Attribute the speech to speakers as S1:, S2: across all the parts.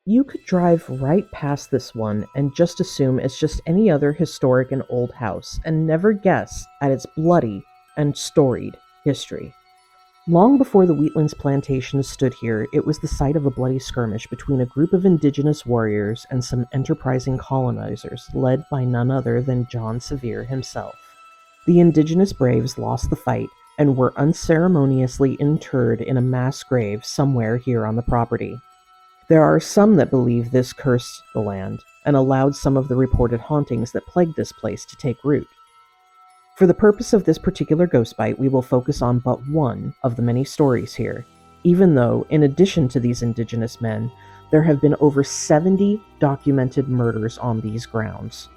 S1: You could drive right past this one and just assume it's just any other historic and old house and never guess at its bloody and storied history. Long before the Wheatlands plantations stood here, it was the site of a bloody skirmish between a group of indigenous warriors and some enterprising colonizers led by none other than John Sevier himself. The indigenous braves lost the fight and were unceremoniously interred in a mass grave somewhere here on the property. There are some that believe this cursed the land and allowed some of the reported hauntings that plagued this place to take root. For the purpose of this particular ghost bite, we will focus on but one of the many stories here, even though, in addition to these indigenous men, there have been over 70 documented murders on these grounds.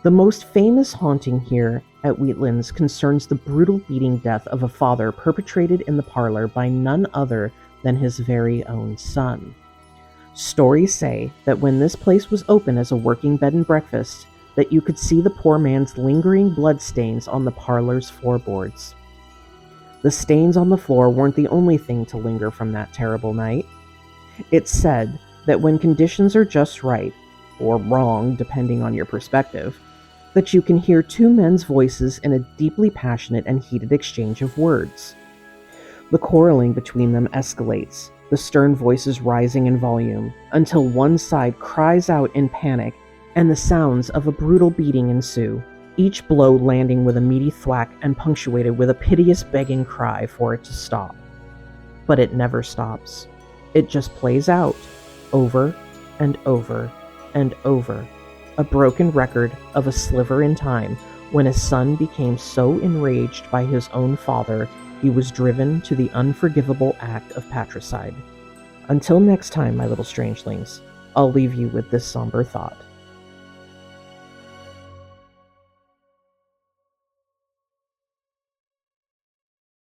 S1: The most famous haunting here at Wheatlands concerns the brutal beating death of a father perpetrated in the parlor by none other than his very own son. Stories say that when this place was open as a working bed and breakfast, that you could see the poor man's lingering bloodstains on the parlor's floorboards. The stains on the floor weren't the only thing to linger from that terrible night. It's said that when conditions are just right, or wrong depending on your perspective, that you can hear two men's voices in a deeply passionate and heated exchange of words. The quarreling between them escalates, the stern voices rising in volume, until one side cries out in panic and the sounds of a brutal beating ensue, each blow landing with a meaty thwack and punctuated with a piteous begging cry for it to stop. But it never stops. It just plays out, over and over and over, a broken record of a sliver in time when a son became so enraged by his own father he was driven to the unforgivable act of patricide. Until next time, my little strangelings, I'll leave you with this somber thought.